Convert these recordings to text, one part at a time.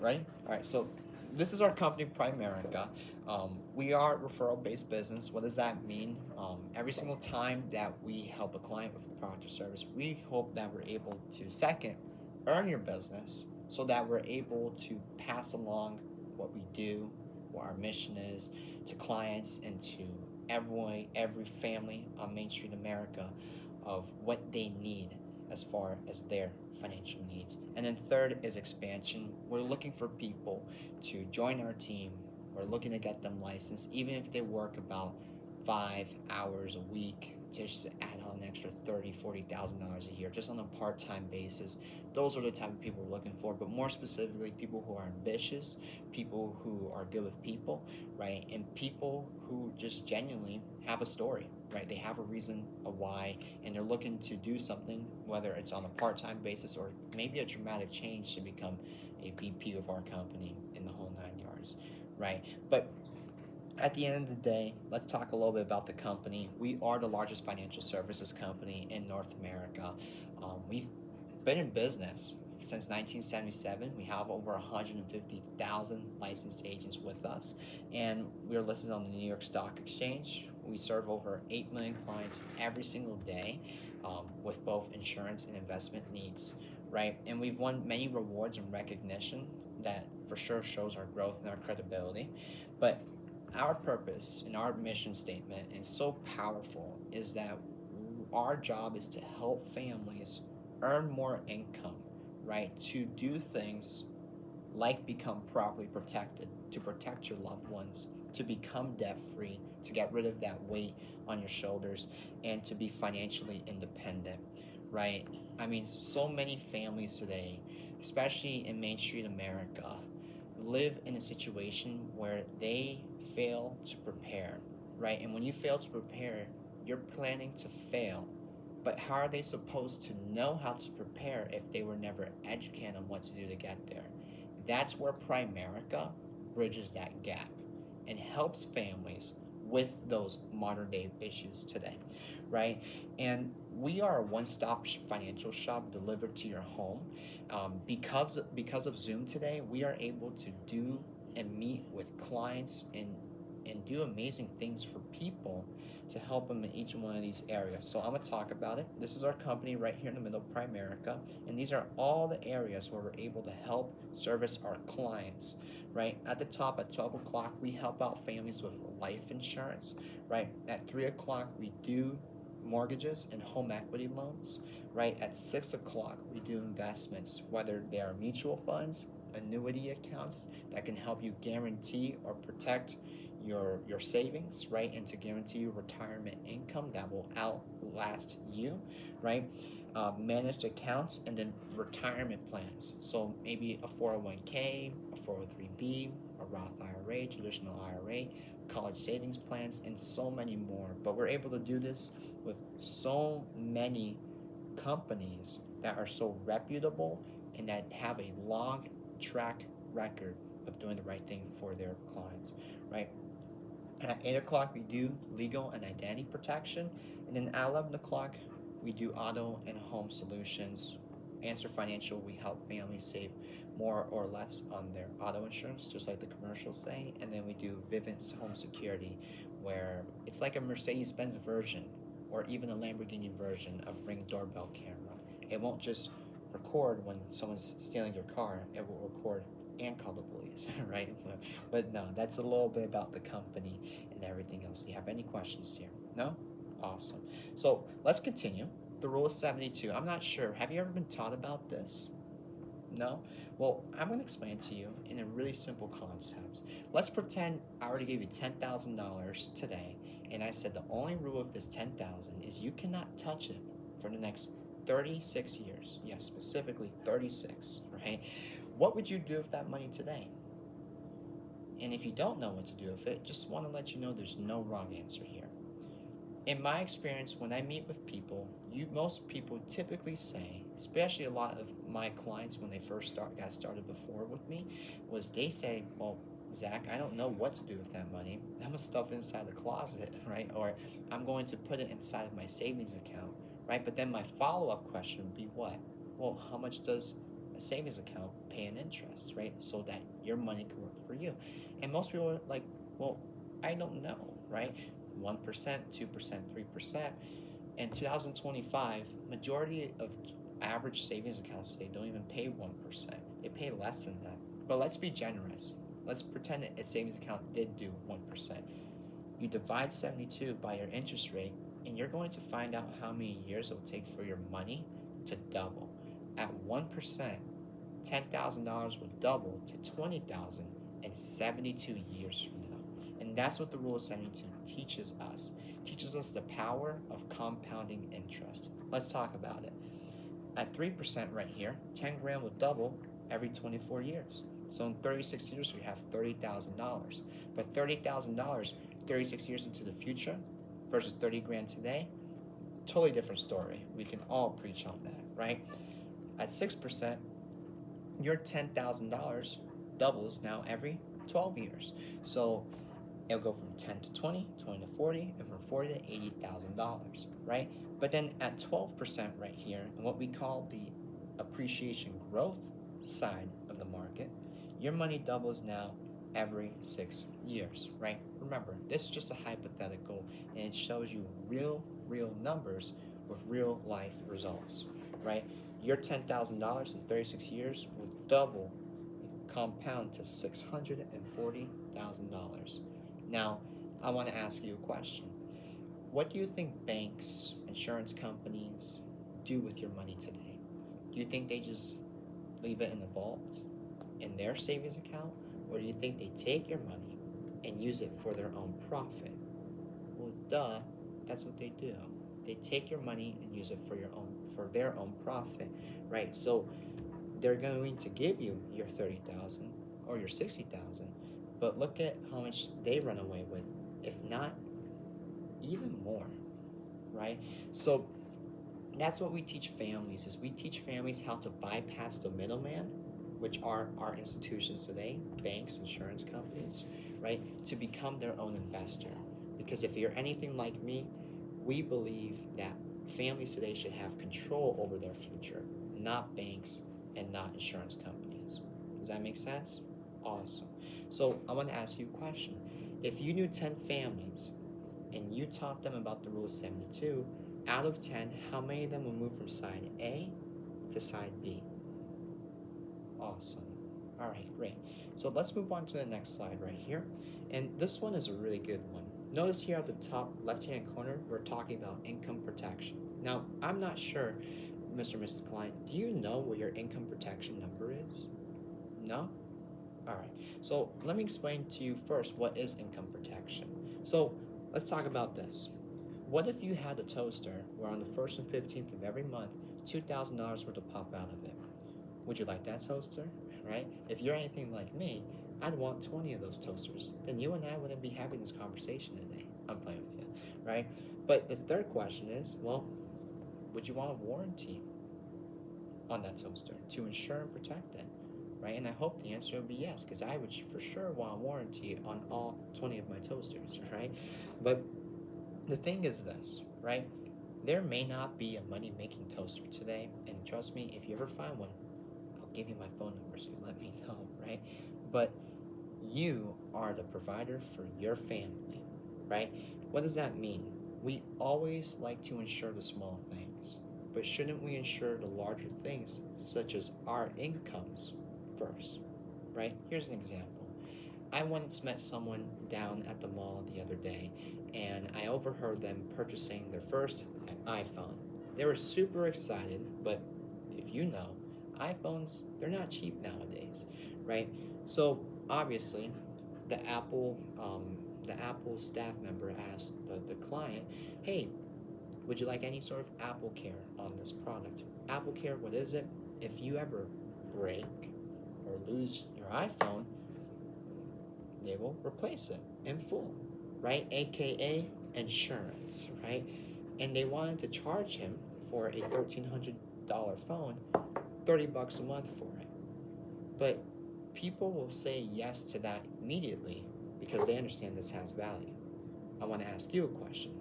Ready? All right. So this is our company, Primerica. We are a referral-based business. What does that mean? Every single time that we help a client with a product or service, we hope that we're able to, second, earn your business so that we're able to pass along what we do, what our mission is to clients and to everyone, every family on Main Street America of what they need as far as their financial needs. And then third is expansion. We're looking for people to join our team. We're looking to get them licensed, even if they work about 5 hours a week, just to add on an extra $30,000-$40,000 a year, just on a part-time basis. Those are the type of people we're looking for, but more specifically, people who are ambitious, people who are good with people, right? And people who just genuinely have a story, right? They have a reason, a why, and they're looking to do something, whether it's on a part-time basis or maybe a dramatic change to become a VP of our company in the whole 9 yards, right? But at the end of the day, let's talk a little bit about the company. We are the largest financial services company in North America. We've been in business since 1977. We have over 150,000 licensed agents with us, and we're listed on the New York Stock Exchange. We serve over 8 million clients every single day with both insurance and investment needs, right? And we've won many rewards and recognition that for sure shows our growth and our credibility. But our purpose and our mission statement, and so powerful, is that our job is to help families earn more income, right? To do things like become properly protected, to protect your loved ones, to become debt free, to get rid of that weight on your shoulders, and to be financially independent, right? I mean, so many families today, especially in Main Street America, live in a situation where they fail to prepare, right? And when you fail to prepare, you're planning to fail. But how are they supposed to know how to prepare if they were never educated on what to do to get there? That's where Primerica bridges that gap and helps families with those modern day issues today, right? And we are a one-stop financial shop delivered to your home. Because of Zoom today, we are able to do and meet with clients and do amazing things for people to help them in each one of these areas. So I'm gonna talk about it. This is our company right here in the middle of Primerica, and these are all the areas where we're able to help service our clients, right? At the top, at 12 o'clock, we help out families with life insurance, right? At 3 o'clock, we do mortgages and home equity loans, right? At 6 o'clock, we do investments, whether they are mutual funds, annuity accounts that can help you guarantee or protect your savings, right? And to guarantee you retirement income that will outlast you, right? Managed accounts and then retirement plans. So maybe a 401k, a 403b, a Roth IRA, traditional IRA, college savings plans, and so many more. But we're able to do this with so many companies that are so reputable and that have a long track record of doing the right thing for their clients, right? At 8 o'clock, we do legal and identity protection. And then at 11 o'clock, we do auto and home solutions. Answer Financial, we help families save more or less on their auto insurance, just like the commercials say. And then we do Vivint's Home Security, where it's like a Mercedes-Benz version or even a Lamborghini version of Ring doorbell camera. It won't just record when someone's stealing your car, it will record and call the police, right? But no, that's a little bit about the company and everything else. Do you have any questions here? No? Awesome. So let's continue. The rule of 72. I'm not sure. Have you ever been taught about this? No? Well, I'm going to explain it to you in a really simple concept. Let's pretend I already gave you $10,000 today, and I said the only rule of this 10,000 is you cannot touch it for the next 36 years. Yes, specifically 36, right? What would you do with that money today? And if you don't know what to do with it, just want to let you know there's no wrong answer here. In my experience, when I meet with people, most people typically say, especially a lot of my clients when they first got started before with me, was they say, well, Zach, I don't know what to do with that money. I'm gonna stuff it inside the closet, right? Or I'm going to put it inside of my savings account, right? But then my follow-up question would be what? Well, how much does a savings account pay an interest, right? So that your money can work for you. And most people are like, well, I don't know, right? 1%, 2%, 3%. In 2025, majority of average savings accounts today don't even pay 1%. They pay less than that. But let's be generous. Let's pretend a savings account did do 1%. You divide 72 by your interest rate, and you're going to find out how many years it will take for your money to double. At 1%, $10,000 will double to $20,000 in 72 years from now. And that's what the rule of 72 teaches us. It teaches us the power of compounding interest. Let's talk about it. At 3% right here, 10 grand will double every 24 years. So in 36 years, we have $30,000. But $30,000, 36 years into the future versus 30 grand today, totally different story. We can all preach on that, right? At 6%, your $10,000 doubles now every 12 years. So it'll go from 10 to 20, 20 to 40, and from 40 to $80,000, right? But then at 12% right here, and what we call the appreciation growth side of the market, your money doubles now every 6 years, right? Remember, this is just a hypothetical, and it shows you real numbers with real life results, right? Your $10,000 in 36 years will double, compound to $640,000. Now, I want to ask you a question. What do you think banks, insurance companies do with your money today? Do you think they just leave it in a vault in their savings account? Or do you think they take your money and use it for their own profit? Well, duh, that's what they do. They take your money and use it for their own profit, right? So they're going to give you your 30,000 or your 60,000, but look at how much they run away with, if not even more, right? So that's what we teach families, is we teach families how to bypass the middleman, which are our institutions today, banks, insurance companies, right? To become their own investor. Because if you're anything like me, we believe that families today should have control over their future, not banks and not insurance companies. Does that make sense? Awesome. So I want to ask you a question. If you knew 10 families and you taught them about the rule of 72, out of 10, how many of them will move from side A to side B? Awesome. All right, great. So let's move on to the next slide right here. And this one is a really good one. Notice here at the top left-hand corner, we're talking about income protection. Now, I'm not sure, Mr. and Mrs. Client, do you know what your income protection number is? No? All right. So let me explain to you first what is income protection. So let's talk about this. What if you had a toaster where on the 1st and 15th of every month, $2,000 were to pop out of it? Would you like that toaster, right? If you're anything like me, I'd want 20 of those toasters. Then you and I wouldn't be having this conversation today. I'm playing with you, right? But the third question is, well, would you want a warranty on that toaster to insure and protect it, right? And I hope the answer would be yes, because I would for sure want a warranty on all 20 of my toasters, right? But the thing is this, right? There may not be a money-making toaster today, and trust me, if you ever find one, I'll give you my phone number so you let me know, right? But you are the provider for your family, right? What does that mean? We always like to insure the small things, but shouldn't we insure the larger things, such as our incomes first, right? Here's an example. I once met someone down at the mall the other day, and I overheard them purchasing their first iPhone. They were super excited, but if you know, iPhones, they're not cheap nowadays, right? So obviously, the Apple staff member asked the client, hey, would you like any sort of Apple Care on this product? Apple Care, what is it? If you ever break or lose your iPhone, they will replace it in full, right? AKA insurance, right? And they wanted to charge him for a $1,300 phone, $30 a month for it. But people will say yes to that immediately because they understand this has value. I want to ask you a question.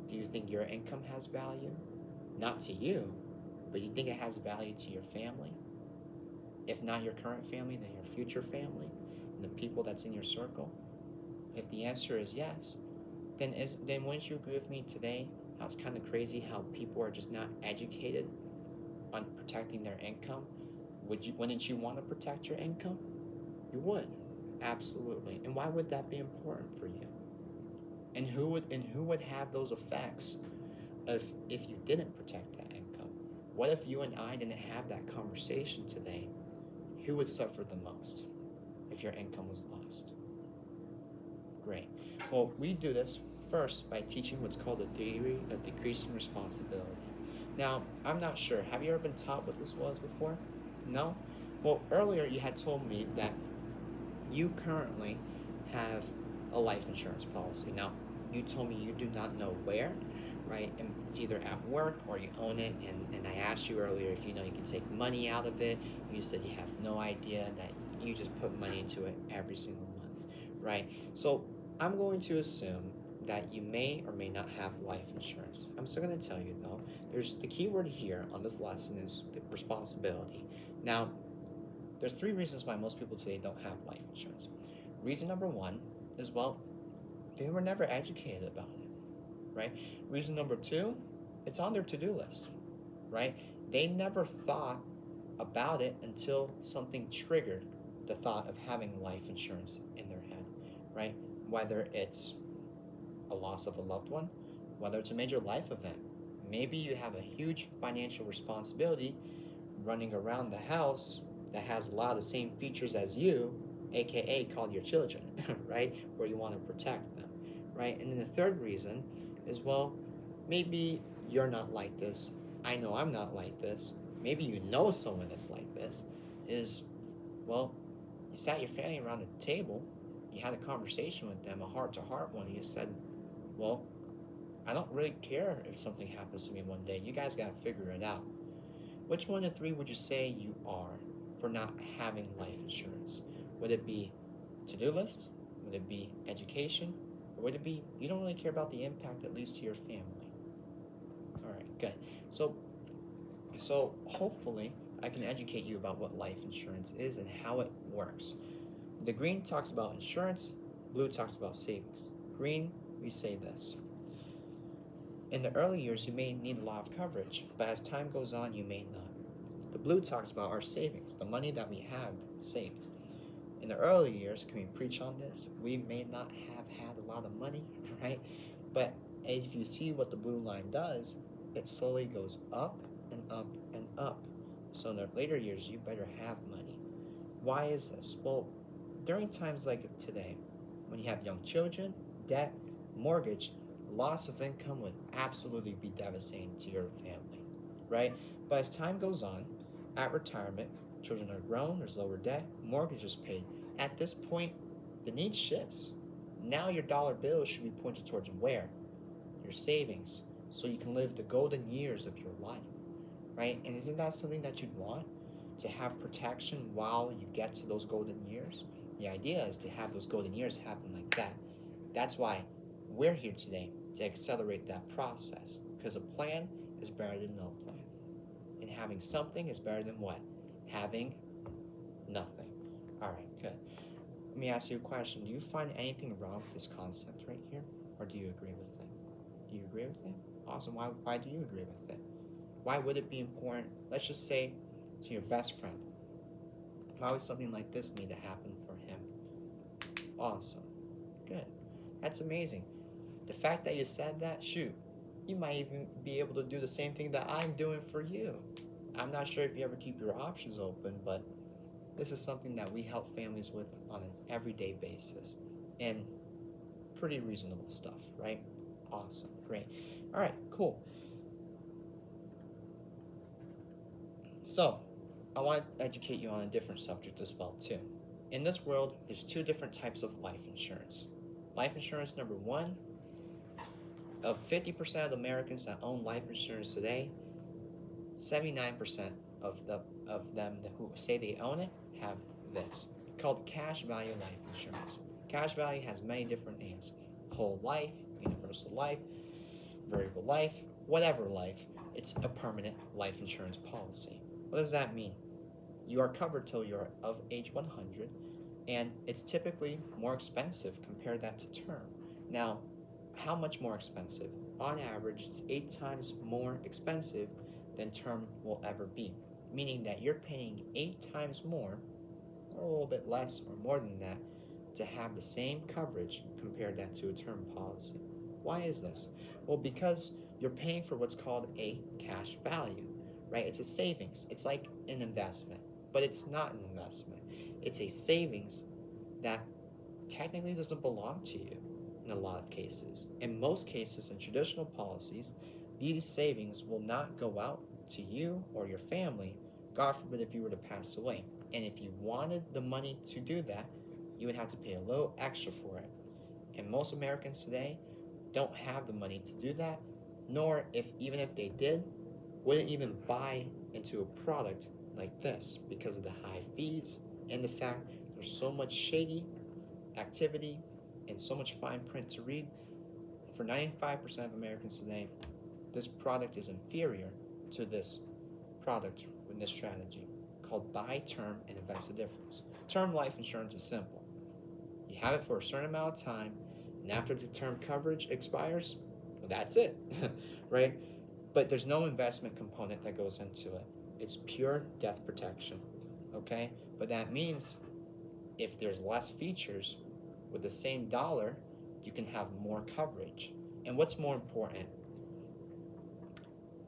Do you think your income has value? Not to you, but you think it has value to your family? If not your current family, then your future family and the people that's in your circle? If the answer is yes, then wouldn't you agree with me today how it's kind of crazy how people are just not educated on protecting their income? Wouldn't you want to protect your income? You would. Absolutely. And why would that be important for you? And who would have those effects if you didn't protect that income? What if you and I didn't have that conversation today? Who would suffer the most if your income was lost? Great. Well, we do this first by teaching what's called the theory of decreasing responsibility. Now, I'm not sure. Have you ever been taught what this was before? No? Well, earlier you had told me that you currently have a life insurance policy. Now, you told me you do not know where, right? And it's either at work or you own it. And I asked you earlier if you know you can take money out of it. You said you have no idea, that you just put money into it every single month, right? So I'm going to assume that you may or may not have life insurance. I'm still going to tell you though, there's the key word here on this lesson is responsibility. Now, there's 3 reasons why most people today don't have life insurance. Reason number 1 is, well, they were never educated about it, right? Reason number 2, it's on their to-do list, right? They never thought about it until something triggered the thought of having life insurance in their head, right? Whether it's a loss of a loved one, whether it's a major life event. Maybe you have a huge financial responsibility running around the house that has a lot of the same features as you, aka called your children, right? Where you want to protect them, right? And then the third reason is, well, maybe you're not like this. I know I'm not like this. Maybe you know someone that's like this. Is, well, you sat your family around the table, you had a conversation with them, a heart-to-heart one, and you said, well, I don't really care if something happens to me one day. You guys got to figure it out. Which one of the 3 would you say you are for not having life insurance? Would it be to-do list? Would it be education? Or would it be you don't really care about the impact it leaves to your family? All right, good. So hopefully I can educate you about what life insurance is and how it works. The green talks about insurance, blue talks about savings. Green, we say this. In the early years, you may need a lot of coverage, but as time goes on, you may not. The blue talks about our savings, the money that we have saved. In the early years, can we preach on this? We may not have had a lot of money, right? But if you see what the blue line does, it slowly goes up and up and up. So in the later years, you better have money. Why is this? Well, during times like today, when you have young children, debt, mortgage, loss of income would absolutely be devastating to your family, right? But as time goes on, at retirement, children are grown, there's lower debt, mortgage is paid. At this point, the need shifts. Now your dollar bill should be pointed towards where? Your savings, so you can live the golden years of your life, right? And isn't that something that you'd want? To have protection while you get to those golden years? The idea is to have those golden years happen like that. That's why we're here today, to accelerate that process, because a plan is better than no plan. And having something is better than what? Having nothing. All right, good. Let me ask you a question. Do you find anything wrong with this concept right here? Or do you agree with it? Do you agree with it? Awesome. Why do you agree with it? Why would it be important, let's just say, to your best friend? Why would something like this need to happen for him? Awesome. Good. That's amazing. The fact that you said that, shoot, you might even be able to do the same thing that I'm doing for you. I'm not sure if you ever keep your options open, but this is something that we help families with on an everyday basis. And pretty reasonable stuff, right? Awesome. Great. All right, cool. So, I want to educate you on a different subject as well, too. In this world, there's 2 different types of life insurance. Life insurance number 1, of 50% of the Americans that own life insurance today, 79% of them who say they own it have this, called cash value life insurance. Cash value has many different names: whole life, universal life, variable life, whatever life. It's a permanent life insurance policy. What does that mean? You are covered till you're of age 100, and it's typically more expensive. Compare that to term. Now, how much more expensive? On average, it's 8 times more expensive than term will ever be, meaning that you're paying 8 times more, or a little bit less, or more than that, to have the same coverage compared that to a term policy. Why is this? Well, because you're paying for what's called a cash value, right? It's a savings. It's like an investment, but it's not an investment. It's a savings that technically doesn't belong to you in a lot of cases. In most cases, in traditional policies, these savings will not go out to you or your family, God forbid if you were to pass away. And if you wanted the money to do that, you would have to pay a little extra for it. And most Americans today don't have the money to do that, nor even if they did, wouldn't even buy into a product like this because of the high fees and the fact there's so much shady activity and so much fine print to read. For 95% of Americans today, this product is inferior to this product with this strategy called buy term and invest the difference. Term life insurance is simple. You have it for a certain amount of time, and after the term coverage expires, well, that's it, right? But there's no investment component that goes into it. It's pure death protection, okay? But that means if there's less features with the same dollar, you can have more coverage. And what's more important?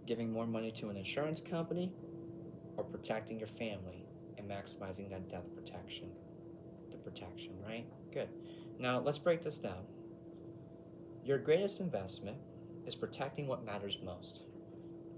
Giving more money to an insurance company or protecting your family and maximizing that death protection? The protection, right? Good. Now let's break this down. Your greatest investment is protecting what matters most.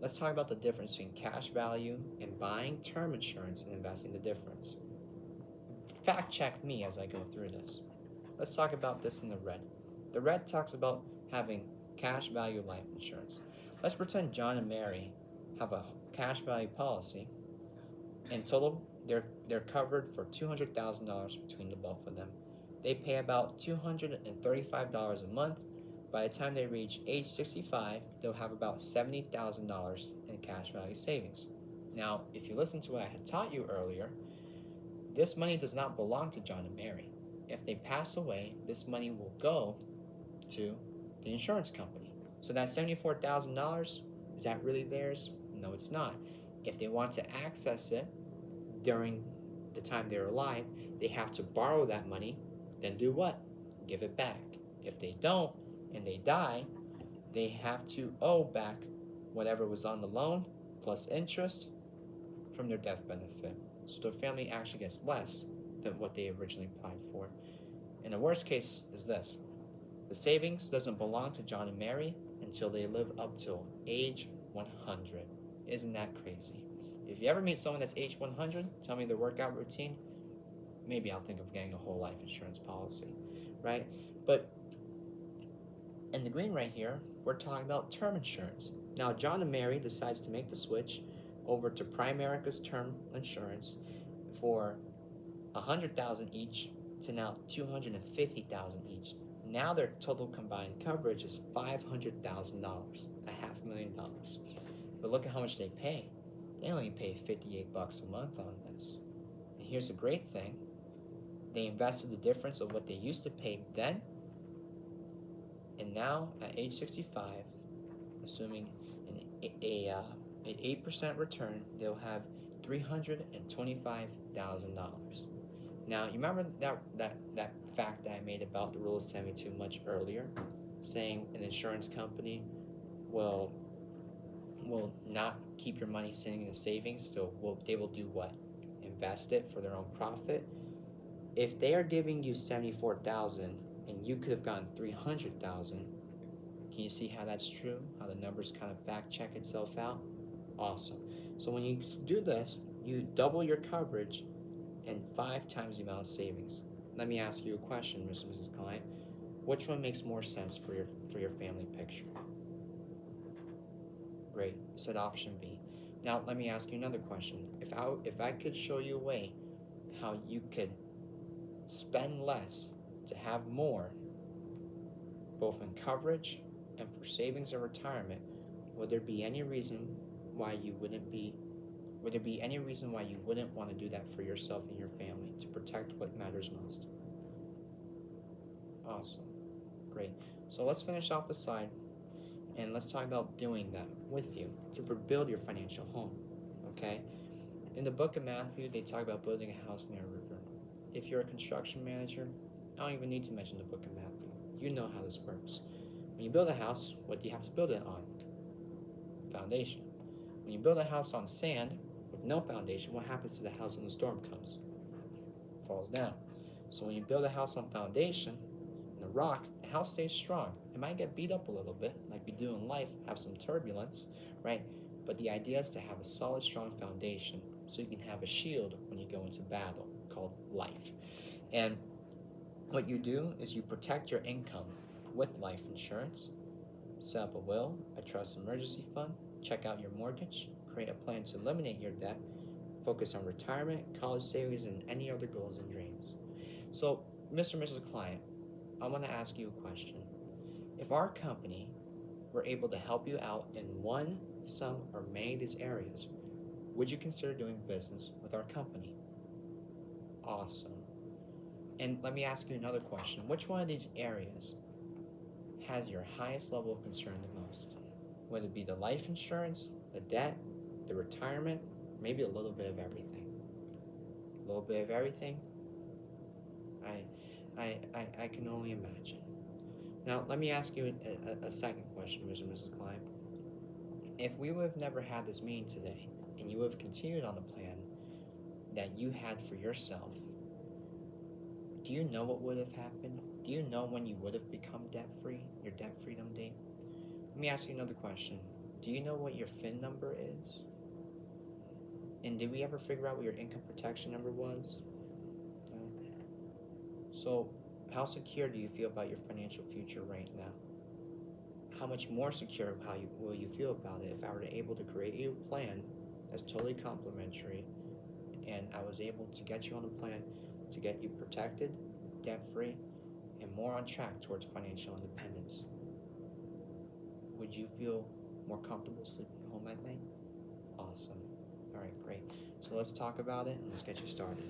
Let's talk about the difference between cash value and buying term insurance and investing the difference. Fact check me as I go through this. Let's talk about this in the red. The red talks about having cash value life insurance. Let's pretend John and Mary have a cash value policy. In total, they're covered for $200,000 between the both of them. They pay about $235 a month. By the time they reach age 65, they'll have about $70,000 in cash value savings. Now, if you listen to what I had taught you earlier, this money does not belong to John and Mary. If they pass away, this money will go to the insurance company. So that $74,000, is that really theirs? No, it's not. If they want to access it during the time they're alive, they have to borrow that money, then do what? Give it back. If they don't, and they die, they have to owe back whatever was on the loan plus interest from their death benefit. So the family actually gets less than what they originally applied for. And the worst case is this. The savings doesn't belong to John and Mary until they live up till age 100. Isn't that crazy? If you ever meet someone that's age 100, tell me their workout routine, maybe I'll think of getting a whole life insurance policy, right? But in the green right here, we're talking about term insurance. Now, John and Mary decides to make the switch over to Primerica's term insurance for $100,000 each to now $250,000 each. Now their total combined coverage is $500,000, $500,000. But look at how much they pay. They only pay $58 a month on this. And here's the great thing: they invested the difference of what they used to pay then, and now at age 65, assuming an 8% return, they'll have $325,000. Now, you remember that fact that I made about the rule of 72 much earlier, saying an insurance company will not keep your money sitting in a savings, so they will do what? Invest it for their own profit. If they are giving you $74,000 and you could have gotten $300,000, can you see how that's true? How the numbers kind of fact check itself out? Awesome. So when you do this, you double your coverage and 5 times the amount of savings. Let me ask you a question, Mrs. Client. Which one makes more sense for your family picture? Great. You said option B. Now let me ask you another question. If I could show you a way how you could spend less to have more, both in coverage and for savings or retirement, would there be any reason why you wouldn't be Would there be any reason why you wouldn't want to do that for yourself and your family to protect what matters most? Awesome. Great. So let's finish off the side and let's talk about doing that with you to build your financial home. Okay? In the book of Matthew, they talk about building a house near a river. If you're a construction manager, I don't even need to mention the book of Matthew. You know how this works. When you build a house, what do you have to build it on? Foundation. When you build a house on sand with no foundation, what happens to the house when the storm comes? It falls down. So when you build a house on foundation, in the rock, the house stays strong. It might get beat up a little bit, like we do in life, have some turbulence, right? But the idea is to have a solid, strong foundation so you can have a shield when you go into battle called life. And what you do is you protect your income with life insurance, set up a will, a trust emergency fund, check out your mortgage, create a plan to eliminate your debt, focus on retirement, college savings, and any other goals and dreams. So, Mr. and Mrs. Client, I want to ask you a question. If our company were able to help you out in one, some, or many of these areas, would you consider doing business with our company? Awesome. And let me ask you another question. Which one of these areas has your highest level of concern the most? Would it be the life insurance, the debt, the retirement, maybe a little bit of everything? A little bit of everything? I can only imagine. Now, let me ask you a second question, Mr. and Mrs. Klein. If we would have never had this meeting today, and you would have continued on the plan that you had for yourself, do you know what would have happened? Do you know when you would have become debt-free, your debt freedom date? Let me ask you another question. Do you know what your FIN number is? And did we ever figure out what your income protection number was? No. So, how secure do you feel about your financial future right now? How much more secure will you feel about it if I were able to create you a plan that's totally complimentary and I was able to get you on a plan to get you protected, debt-free, and more on track towards financial independence? Would you feel more comfortable sleeping home at night? Awesome. All right, great. So let's talk about it and let's get you started.